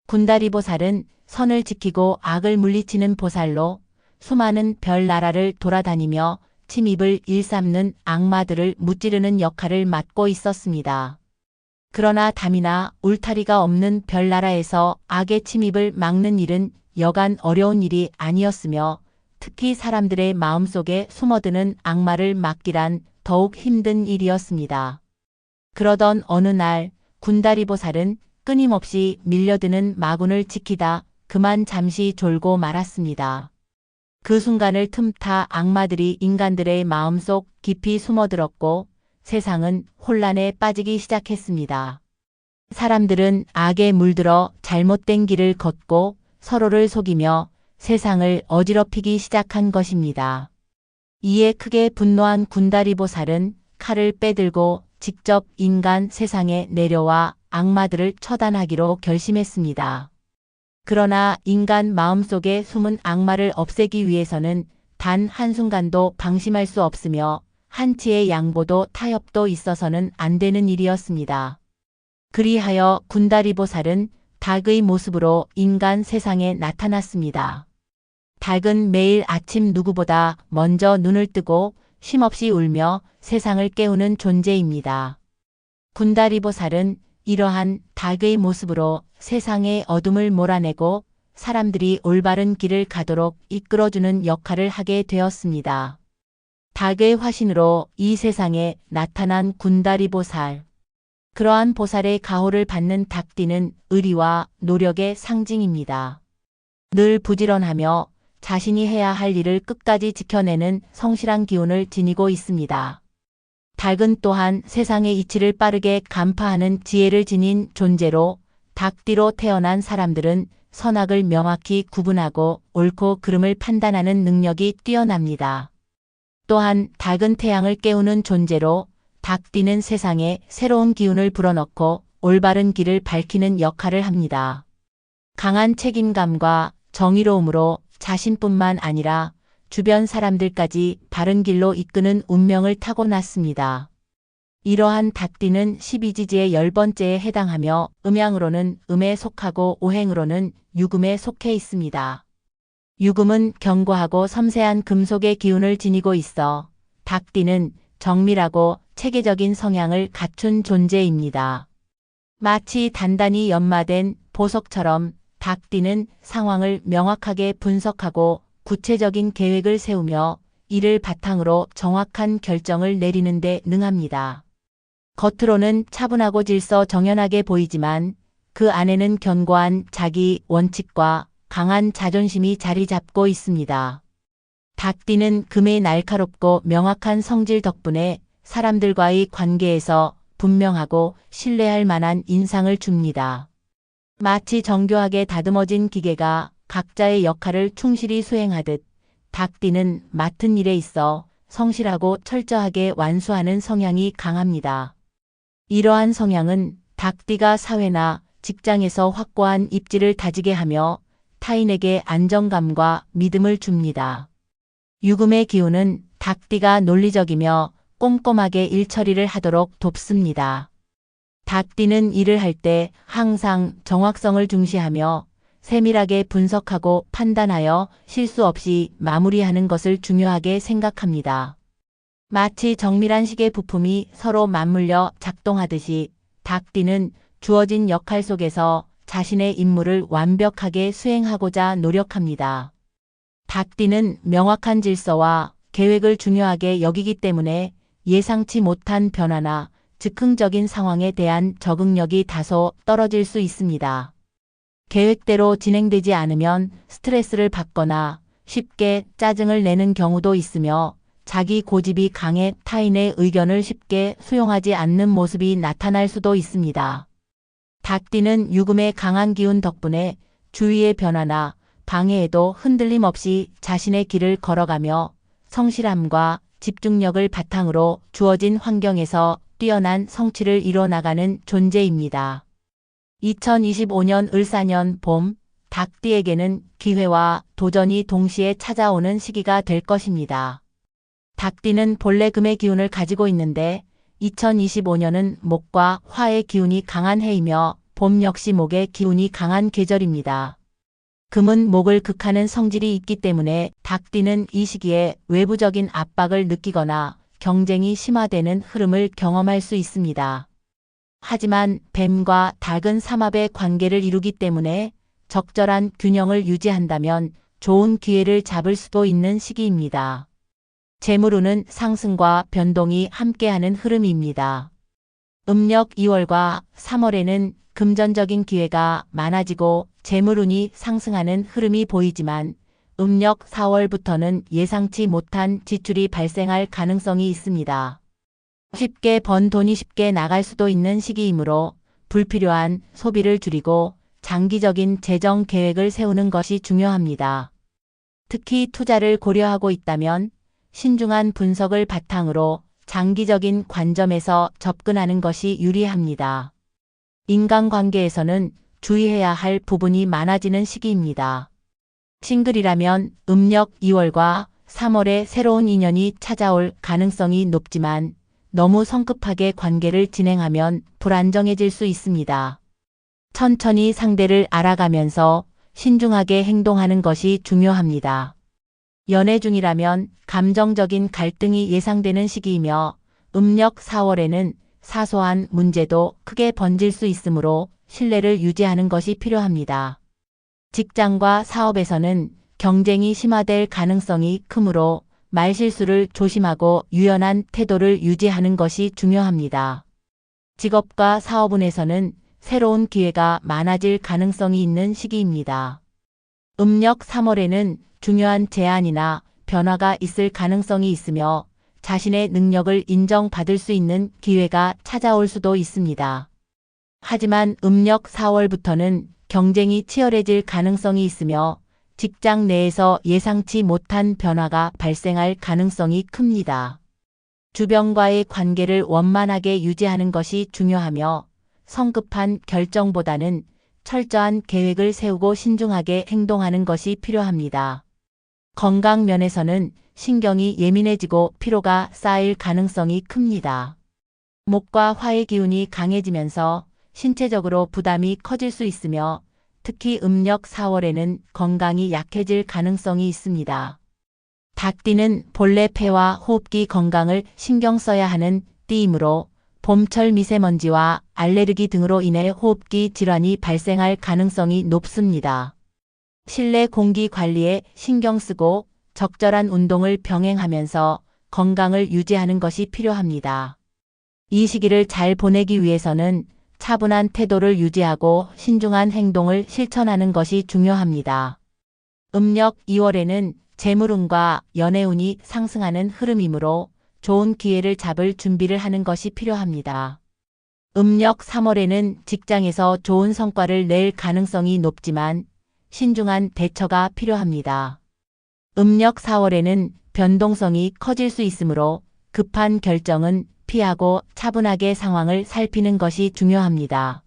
군다리보살은 선을 지키고 악을 물리치는 보살로 수많은 별나라를 돌아다니며 침입을 일삼는 악마들을 무찌르는 역할을 맡고 있었습니다. 그러나 담이나 울타리가 없는 별나라에서 악의 침입을 막는 일은 여간 어려운 일이 아니었으며 특히 사람들의 마음속에 숨어드는 악마를 막기란 더욱 힘든 일이었습니다. 그러던 어느 날 군다리보살은 끊임없이 밀려드는 마군을 지키다 그만 잠시 졸고 말았습니다. 그 순간을 틈타 악마들이 인간들의 마음속 깊이 숨어들었고 세상은 혼란에 빠지기 시작했습니다. 사람들은 악에 물들어 잘못된 길을 걷고 서로를 속이며 세상을 어지럽히기 시작한 것입니다. 이에 크게 분노한 군다리보살은 칼을 빼들고 직접 인간 세상에 내려와 악마들을 처단하기로 결심했습니다. 그러나 인간 마음속에 숨은 악마를 없애기 위해서는 단 한순간도 방심할 수 없으며 한치의 양보도 타협도 있어서는 안 되는 일이었습니다. 그리하여 군다리보살은 닭의 모습으로 인간 세상에 나타났습니다. 닭은 매일 아침 누구보다 먼저 눈을 뜨고 쉼없이 울며 세상을 깨우는 존재입니다. 군다리보살은 이러한 닭의 모습으로 세상의 어둠을 몰아내고 사람들이 올바른 길을 가도록 이끌어주는 역할을 하게 되었습니다. 닭의 화신으로 이 세상에 나타난 군다리보살. 그러한 보살의 가호를 받는 닭띠는 의리와 노력의 상징입니다. 늘 부지런하며 자신이 해야 할 일을 끝까지 지켜내는 성실한 기운을 지니고 있습니다. 닭은 또한 세상의 이치를 빠르게 간파하는 지혜를 지닌 존재로 닭띠로 태어난 사람들은 선악을 명확히 구분하고 옳고 그름을 판단하는 능력이 뛰어납니다. 또한 닭은 태양을 깨우는 존재로 닭띠는 세상에 새로운 기운을 불어넣고 올바른 길을 밝히는 역할을 합니다. 강한 책임감과 정의로움으로 자신뿐만 아니라 주변 사람들까지 바른 길로 이끄는 운명을 타고났습니다. 이러한 닭띠는 12지지의 10번째에 해당하며 음양으로는 음에 속하고 오행으로는 유금에 속해 있습니다. 유금은 견고하고 섬세한 금속의 기운을 지니고 있어 닭띠는 정밀하고 체계적인 성향을 갖춘 존재입니다. 마치 단단히 연마된 보석처럼 닭띠는 상황을 명확하게 분석하고 구체적인 계획을 세우며 이를 바탕으로 정확한 결정을 내리는 데 능합니다. 겉으로는 차분하고 질서 정연하게 보이지만 그 안에는 견고한 자기 원칙과 강한 자존심이 자리 잡고 있습니다. 닭띠는 금의 날카롭고 명확한 성질 덕분에 사람들과의 관계에서 분명하고 신뢰할 만한 인상을 줍니다. 마치 정교하게 다듬어진 기계가 각자의 역할을 충실히 수행하듯 닭띠는 맡은 일에 있어 성실하고 철저하게 완수하는 성향이 강합니다. 이러한 성향은 닭띠가 사회나 직장에서 확고한 입지를 다지게 하며 타인에게 안정감과 믿음을 줍니다. 유금의 기운은 닭띠가 논리적이며 꼼꼼하게 일처리를 하도록 돕습니다. 닭띠는 일을 할 때 항상 정확성을 중시하며 세밀하게 분석하고 판단하여 실수 없이 마무리하는 것을 중요하게 생각합니다. 마치 정밀한 시계 부품이 서로 맞물려 작동하듯이 닭띠는 주어진 역할 속에서 자신의 임무를 완벽하게 수행하고자 노력합니다. 닭띠는 명확한 질서와 계획을 중요하게 여기기 때문에 예상치 못한 변화나 즉흥적인 상황에 대한 적응력이 다소 떨어질 수 있습니다. 계획대로 진행되지 않으면 스트레스를 받거나 쉽게 짜증을 내는 경우도 있으며 자기 고집이 강해 타인의 의견을 쉽게 수용하지 않는 모습이 나타날 수도 있습니다. 닭띠는 유금의 강한 기운 덕분에 주위의 변화나 방해에도 흔들림 없이 자신의 길을 걸어가며 성실함과 집중력을 바탕으로 주어진 환경에서 뛰어난 성취를 이뤄나가는 존재입니다. 2025년 을사년 봄, 닭띠에게는 기회와 도전이 동시에 찾아오는 시기가 될 것입니다. 닭띠는 본래 금의 기운을 가지고 있는데 2025년은 목과 화의 기운이 강한 해이며 봄 역시 목의 기운이 강한 계절입니다. 금은 목을 극하는 성질이 있기 때문에 닭띠는 이 시기에 외부적인 압박을 느끼거나 경쟁이 심화되는 흐름을 경험할 수 있습니다. 하지만 뱀과 닭은 삼합의 관계를 이루기 때문에 적절한 균형을 유지한다면 좋은 기회를 잡을 수도 있는 시기입니다. 재물운은 상승과 변동이 함께하는 흐름입니다. 음력 2월과 3월에는 금전적인 기회가 많아지고 재물운이 상승하는 흐름이 보이지만 음력 4월부터는 예상치 못한 지출이 발생할 가능성이 있습니다. 쉽게 번 돈이 쉽게 나갈 수도 있는 시기이므로 불필요한 소비를 줄이고 장기적인 재정 계획을 세우는 것이 중요합니다. 특히 투자를 고려하고 있다면 신중한 분석을 바탕으로 장기적인 관점에서 접근하는 것이 유리합니다. 인간관계에서는 주의해야 할 부분이 많아지는 시기입니다. 싱글이라면 음력 2월과 3월에 새로운 인연이 찾아올 가능성이 높지만 너무 성급하게 관계를 진행하면 불안정해질 수 있습니다. 천천히 상대를 알아가면서 신중하게 행동하는 것이 중요합니다. 연애 중이라면 감정적인 갈등이 예상되는 시기이며 음력 4월에는 사소한 문제도 크게 번질 수 있으므로 신뢰를 유지하는 것이 필요합니다. 직장과 사업에서는 경쟁이 심화될 가능성이 크므로 말실수를 조심하고 유연한 태도를 유지하는 것이 중요합니다. 직업과 사업운에서는 새로운 기회가 많아질 가능성이 있는 시기입니다. 음력 3월에는 중요한 제안이나 변화가 있을 가능성이 있으며 자신의 능력을 인정받을 수 있는 기회가 찾아올 수도 있습니다. 하지만 음력 4월부터는 경쟁이 치열해질 가능성이 있으며 직장 내에서 예상치 못한 변화가 발생할 가능성이 큽니다. 주변과의 관계를 원만하게 유지하는 것이 중요하며 성급한 결정보다는 철저한 계획을 세우고 신중하게 행동하는 것이 필요합니다. 건강 면에서는 신경이 예민해지고 피로가 쌓일 가능성이 큽니다. 목과 화의 기운이 강해지면서 신체적으로 부담이 커질 수 있으며 특히 음력 4월에는 건강이 약해질 가능성이 있습니다. 닭띠는 본래 폐와 호흡기 건강을 신경 써야 하는 띠이므로 봄철 미세먼지와 알레르기 등으로 인해 호흡기 질환이 발생할 가능성이 높습니다. 실내 공기 관리에 신경 쓰고 적절한 운동을 병행하면서 건강을 유지하는 것이 필요합니다. 이 시기를 잘 보내기 위해서는 차분한 태도를 유지하고 신중한 행동을 실천하는 것이 중요합니다. 음력 2월에는 재물운과 연애운이 상승하는 흐름이므로 좋은 기회를 잡을 준비를 하는 것이 필요합니다. 음력 3월에는 직장에서 좋은 성과를 낼 가능성이 높지만 신중한 대처가 필요합니다. 음력 4월에는 변동성이 커질 수 있으므로 급한 결정은 피하고 차분하게 상황을 살피는 것이 중요합니다.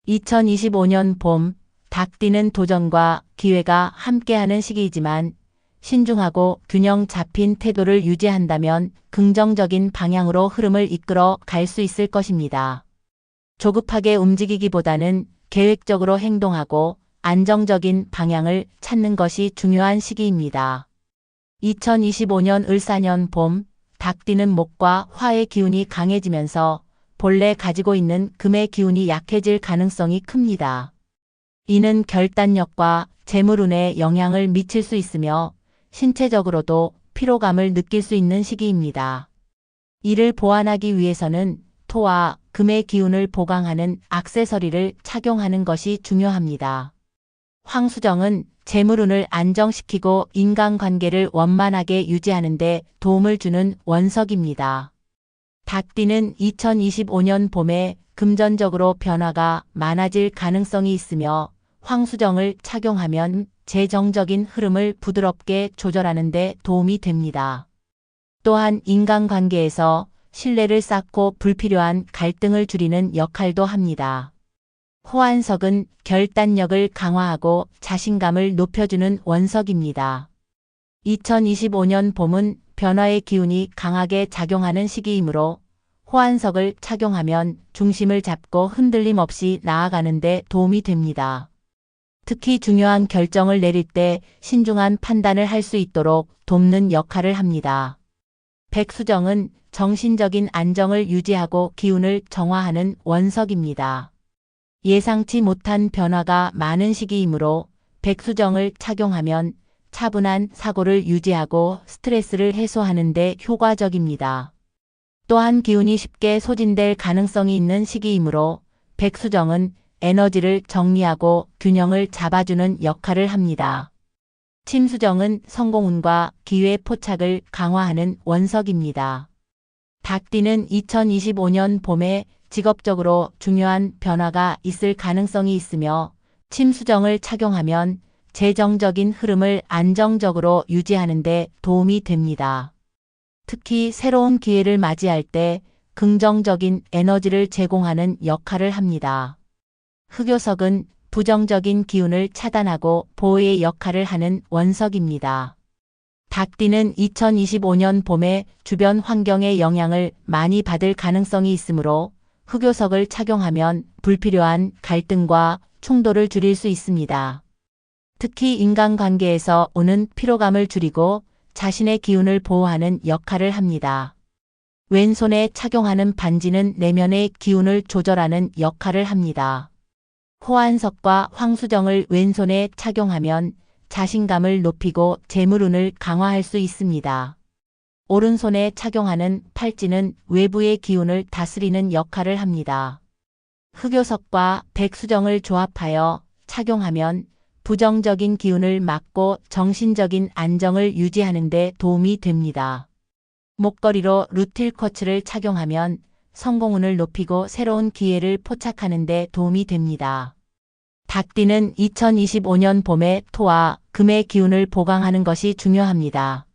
2025년 봄, 닭띠는 도전과 기회가 함께하는 시기이지만 신중하고 균형 잡힌 태도를 유지한다면 긍정적인 방향으로 흐름을 이끌어 갈 수 있을 것입니다. 조급하게 움직이기보다는 계획적으로 행동하고 안정적인 방향을 찾는 것이 중요한 시기입니다. 2025년 을사년 봄, 닭띠는 목과 화의 기운이 강해지면서 본래 가지고 있는 금의 기운이 약해질 가능성이 큽니다. 이는 결단력과 재물운에 영향을 미칠 수 있으며 신체적으로도 피로감을 느낄 수 있는 시기입니다. 이를 보완하기 위해서는 토와 금의 기운을 보강하는 액세서리를 착용하는 것이 중요합니다. 황수정은 재물운을 안정시키고 인간관계를 원만하게 유지하는 데 도움을 주는 원석입니다. 닭띠는 2025년 봄에 금전적으로 변화가 많아질 가능성이 있으며 황수정을 착용하면 재정적인 흐름을 부드럽게 조절하는 데 도움이 됩니다. 또한 인간관계에서 신뢰를 쌓고 불필요한 갈등을 줄이는 역할도 합니다. 호환석은 결단력을 강화하고 자신감을 높여주는 원석입니다. 2025년 봄은 변화의 기운이 강하게 작용하는 시기이므로 호환석을 착용하면 중심을 잡고 흔들림 없이 나아가는 데 도움이 됩니다. 특히 중요한 결정을 내릴 때 신중한 판단을 할 수 있도록 돕는 역할을 합니다. 백수정은 정신적인 안정을 유지하고 기운을 정화하는 원석입니다. 예상치 못한 변화가 많은 시기이므로 백수정을 착용하면 차분한 사고를 유지하고 스트레스를 해소하는 데 효과적입니다. 또한 기운이 쉽게 소진될 가능성이 있는 시기이므로 백수정은 에너지를 정리하고 균형을 잡아주는 역할을 합니다. 침수정은 성공운과 기회 포착을 강화하는 원석입니다. 닭띠는 2025년 봄에 직업적으로 중요한 변화가 있을 가능성이 있으며 침수정을 착용하면 재정적인 흐름을 안정적으로 유지하는 데 도움이 됩니다. 특히 새로운 기회를 맞이할 때 긍정적인 에너지를 제공하는 역할을 합니다. 흑요석은 부정적인 기운을 차단하고 보호의 역할을 하는 원석입니다. 닭띠는 2025년 봄에 주변 환경의 영향을 많이 받을 가능성이 있으므로 흑요석을 착용하면 불필요한 갈등과 충돌을 줄일 수 있습니다. 특히 인간관계에서 오는 피로감을 줄이고 자신의 기운을 보호하는 역할을 합니다. 왼손에 착용하는 반지는 내면의 기운을 조절하는 역할을 합니다. 호환석과 황수정을 왼손에 착용하면 자신감을 높이고 재물운을 강화할 수 있습니다. 오른손에 착용하는 팔찌는 외부의 기운을 다스리는 역할을 합니다. 흑요석과 백수정을 조합하여 착용하면 부정적인 기운을 막고 정신적인 안정을 유지하는 데 도움이 됩니다. 목걸이로 루틸 쿼츠를 착용하면 성공운을 높이고 새로운 기회를 포착하는 데 도움이 됩니다. 닭띠는 2025년 봄에 토와 금의 기운을 보강하는 것이 중요합니다.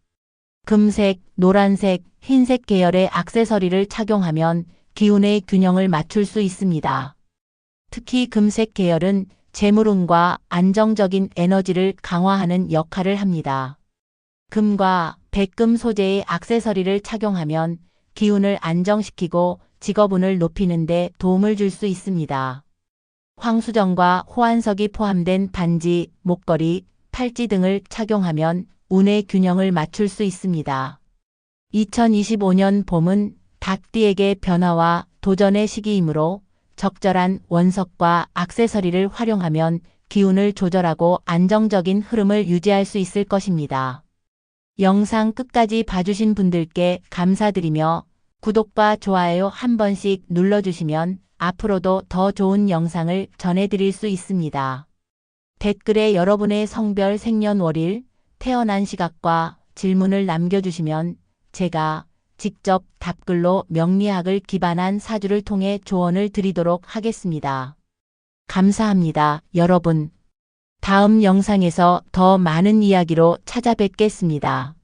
금색, 노란색, 흰색 계열의 액세서리를 착용하면 기운의 균형을 맞출 수 있습니다. 특히 금색 계열은 재물운과 안정적인 에너지를 강화하는 역할을 합니다. 금과 백금 소재의 액세서리를 착용하면 기운을 안정시키고 직업운을 높이는 데 도움을 줄 수 있습니다. 황수정과 호환석이 포함된 반지, 목걸이, 팔찌 등을 착용하면 운의 균형을 맞출 수 있습니다. 2025년 봄은 닭띠에게 변화와 도전의 시기이므로 적절한 원석과 액세서리를 활용하면 기운을 조절하고 안정적인 흐름을 유지할 수 있을 것입니다. 영상 끝까지 봐주신 분들께 감사드리며 구독과 좋아요 한 번씩 눌러주시면 앞으로도 더 좋은 영상을 전해드릴 수 있습니다. 댓글에 여러분의 성별, 생년월일, 태어난 시각과 질문을 남겨주시면 제가 직접 답글로 명리학을 기반한 사주를 통해 조언을 드리도록 하겠습니다. 감사합니다, 여러분. 다음 영상에서 더 많은 이야기로 찾아뵙겠습니다.